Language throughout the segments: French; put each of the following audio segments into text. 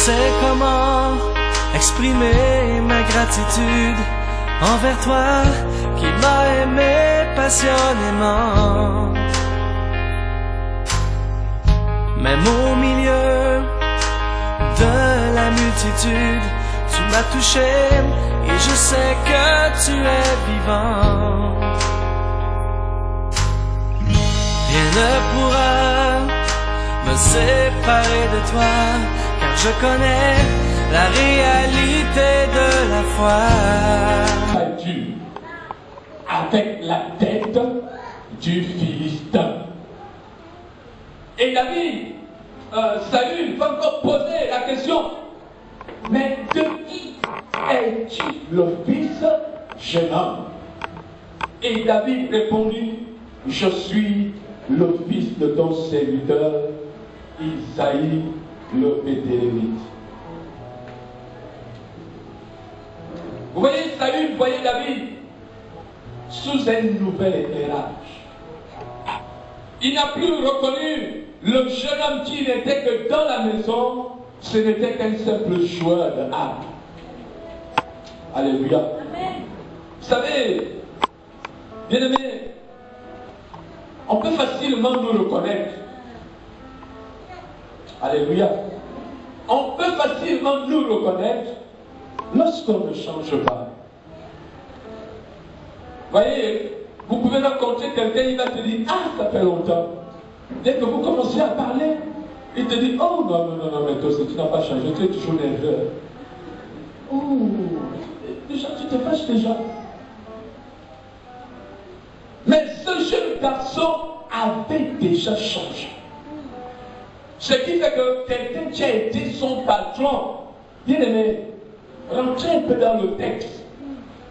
sais comment exprimer ma gratitude envers toi qui m'as aimé passionnément. Même au milieu de la multitude, tu m'as touché et je sais que tu es vivant. Rien ne pourra me séparer de toi, car je connais la réalité de la foi. Dieu avec la tête du Philistin. Et David, Saül va encore poser la question, mais de qui es-tu le fils, jeune homme? Et David répondit, je suis le fils de ton serviteur Isaïe le Béthélémite. Vous voyez Saül, vous voyez David, sous un nouvel éclairage. Il n'a plus reconnu le jeune homme qui n'était que dans la maison, ce n'était qu'un simple joueur de harpe. Alléluia. Amen. Vous savez, bien-aimés, on peut facilement nous reconnaître. Alléluia. On peut facilement nous reconnaître lorsqu'on ne change pas. Vous voyez, vous pouvez rencontrer quelqu'un, il va te dire, ah, ça fait longtemps. Dès que vous commencez à parler, il te dit, oh non, mais toi, tu n'as pas changé, tu es toujours nerveux. Oh, déjà, tu te fâches déjà. Mais ce jeune garçon avait déjà changé. Ce qui fait que quelqu'un qui a été son patron, bien aimé, rentrez un peu dans le texte.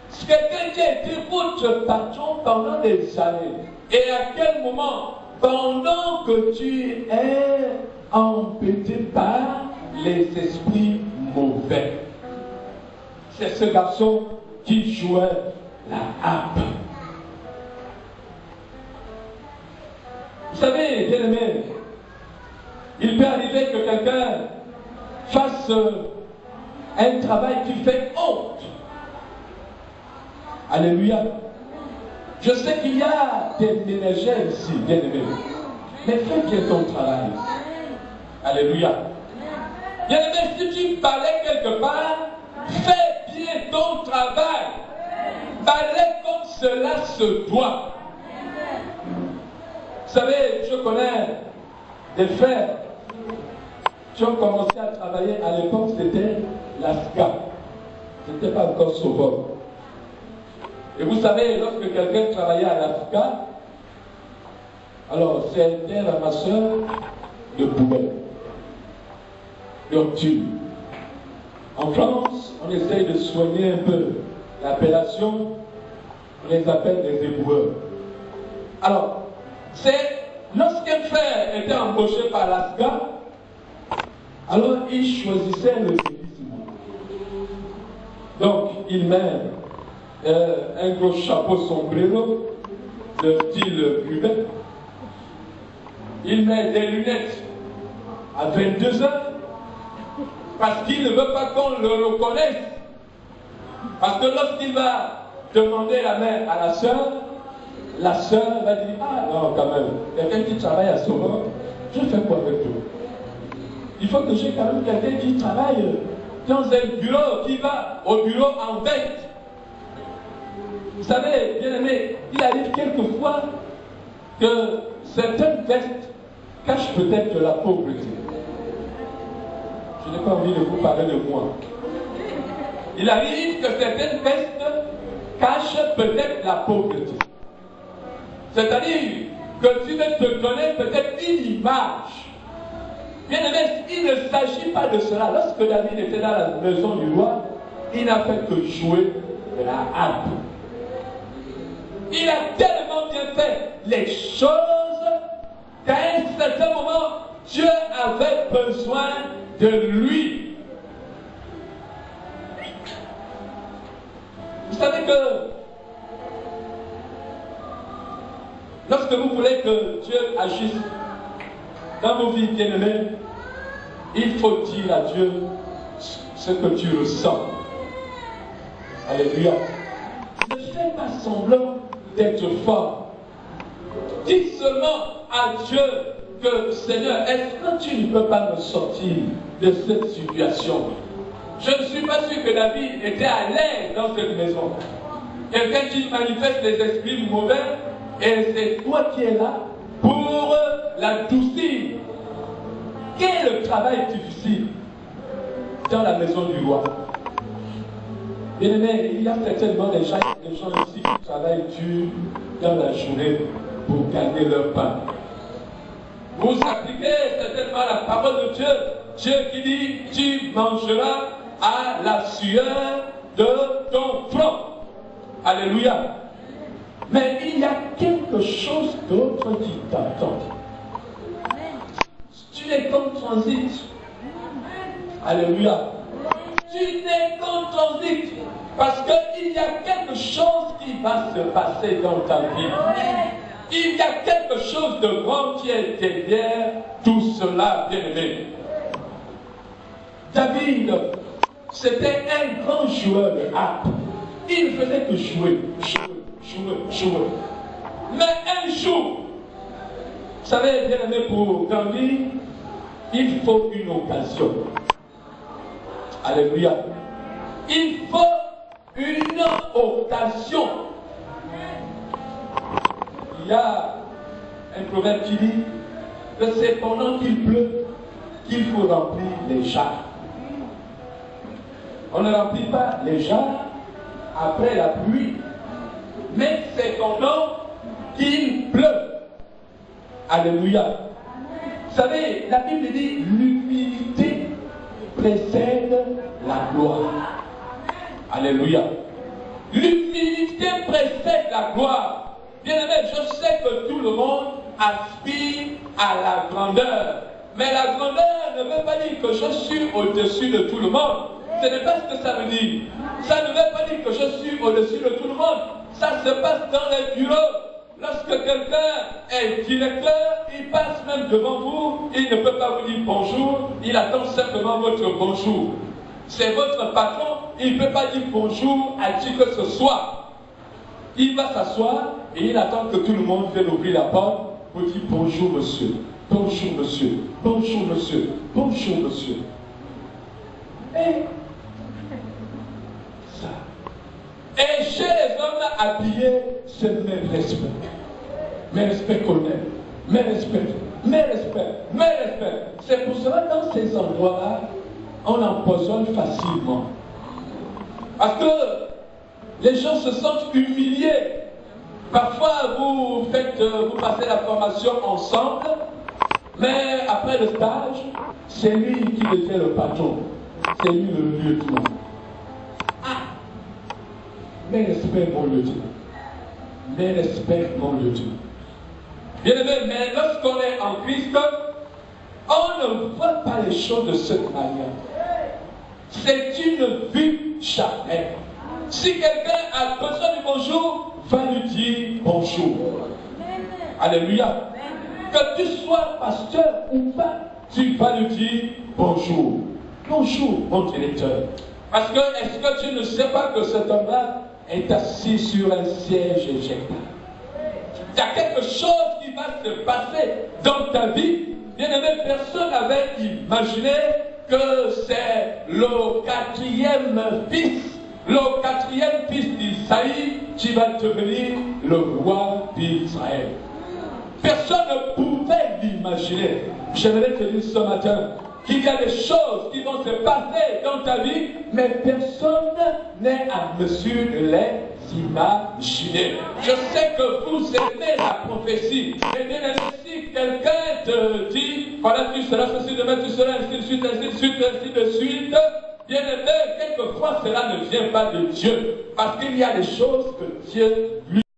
C'est quelqu'un qui a été votre patron pendant des années. Et à quel moment? Pendant que tu es embêté par les esprits mauvais. C'est ce garçon qui jouait la harpe. Vous savez, bien aimé, il peut arriver que quelqu'un fasse un travail qui fait honte. Alléluia. Je sais qu'il y a des ménagères ici, bien aimés. Mais fais bien ton travail. Alléluia. Bien aimé, si tu balais quelque part, fais bien ton travail. Balais comme cela se doit. Vous savez, je connais des frères qui ont commencé à travailler à l'époque, c'était l'ASCA. C'était pas encore Sauveur. Et vous savez, lorsque quelqu'un travaillait à l'ASCA, alors c'était un ramasseur de poubelles, d'ordures. En France, on essaye de soigner un peu l'appellation, on les appelle des éboueurs. Alors, c'est lorsqu'un frère était embauché par l'ASCA, alors il choisissait le sévissement. Donc, il met un gros chapeau sombrero de style cubain. Il met des lunettes à 22 ans parce qu'il ne veut pas qu'on le reconnaisse. Parce que lorsqu'il va demander la main à la sœur va dire, ah non, quand même, quelqu'un qui travaille à Sauveur, je fais quoi avec toi? Il faut que j'ai quand même quelqu'un qui travaille dans un bureau, qui va au bureau en vente. Vous savez, bien aimé, il arrive quelquefois que certaines vestes cachent peut-être la pauvreté. Je n'ai pas envie de vous parler de moi. Il arrive que certaines vestes cachent peut-être la pauvreté. C'est-à-dire que tu veux te donner peut-être une image. Bien aimé, il ne s'agit pas de cela. Lorsque David était dans la maison du roi, il n'a fait que jouer de la harpe. Il a tellement bien fait les choses qu'à un certain moment, Dieu avait besoin de lui. Vous savez que lorsque vous voulez que Dieu agisse dans vos vies bien-aimées, il faut dire à Dieu, ce que tu ressens. Alléluia. Ne fais pas semblant d'être fort. Dis seulement à Dieu que, Seigneur, est-ce que tu ne peux pas me sortir de cette situation? Je ne suis pas sûr que David était à l'aise dans cette maison. Quelqu'un qui manifeste les esprits mauvais, et c'est toi qui es là pour l'adoucir. Quel est le travail difficile dans la maison du roi? Bien aimé, il y a certainement des gens ici qui travaillent dur dans la journée pour gagner leur pain. Vous appliquez certainement la parole de Dieu. Dieu qui dit, tu mangeras à la sueur de ton front. Alléluia. Mais il y a quelque chose d'autre qui t'attend. Tu n'es qu'en transit. Alléluia. Tu n'es qu'en transit. Parce qu'il y a quelque chose qui va se passer dans ta vie. Il y a quelque chose de grand qui est derrière tout cela, bien-aimé. David, c'était un grand joueur de harpe. Il ne faisait que jouer. Mais un jour, vous savez, bien-aimé, pour grandir, il faut une occasion. Alléluia. Il faut une occasion. Il y a un proverbe qui dit que c'est pendant qu'il pleut qu'il faut remplir les jarres. On ne remplit pas les jarres après la pluie, mais c'est pendant qu'il pleut. Alléluia. Vous savez, la Bible dit l'humilité précède la gloire. Alléluia. L'humilité précède la gloire. Bien aimé, je sais que tout le monde aspire à la grandeur. Mais la grandeur ne veut pas dire que je suis au-dessus de tout le monde. Ce n'est pas ce que ça veut dire. Ça ne veut pas dire que je suis au-dessus de tout le monde. Ça se passe dans les bureaux. Lorsque quelqu'un est directeur, il passe même devant vous, il ne peut pas vous dire bonjour, il attend simplement votre bonjour. C'est votre patron, il ne peut pas dire bonjour à qui que ce soit. Il va s'asseoir et il attend que tout le monde vienne ouvrir la porte pour dire bonjour monsieur, bonjour monsieur, bonjour monsieur, bonjour monsieur. Et ça. Et chez les hommes habillés, c'est mes respects. Mes respects colonels, mes respects, mes respects, mes respects. C'est pour cela que dans ces endroits-là, on empoisonne facilement. Parce que les gens se sentent humiliés. Parfois, vous passez la formation ensemble, mais après le stage, c'est lui qui devient le patron. C'est lui le lieutenant. Ah! Mes respects, mon lieutenant. Mes respects, mon lieutenant. Bien aimé, mais lorsqu'on est en Christ, on ne voit pas les choses de cette manière. C'est une vue charnelle. Si quelqu'un a besoin du bonjour, va lui dire bonjour. Alléluia. Que tu sois pasteur ou pas, tu vas lui dire bonjour. Bonjour, mon directeur. Parce que, est-ce que tu ne sais pas que cet homme-là est assis sur un siège éjectable? Il y a quelque chose qui va se passer dans ta vie. Bien aimé, personne n'avait imaginé que c'est le quatrième fils d'Isaïe qui va devenir le roi d'Israël. Personne ne pouvait l'imaginer. J'aimerais te dire ce matin qu'il y a des choses qui vont se passer dans ta vie, mais personne n'est à mesure de les imaginer. Je sais que vous aimez la prophétie. Et bien si quelqu'un te dit, voilà, tu seras ceci, demain tu seras ainsi de suite, ainsi de suite, ainsi de suite, bien aimé, quelquefois cela ne vient pas de Dieu. Parce qu'il y a des choses que Dieu lui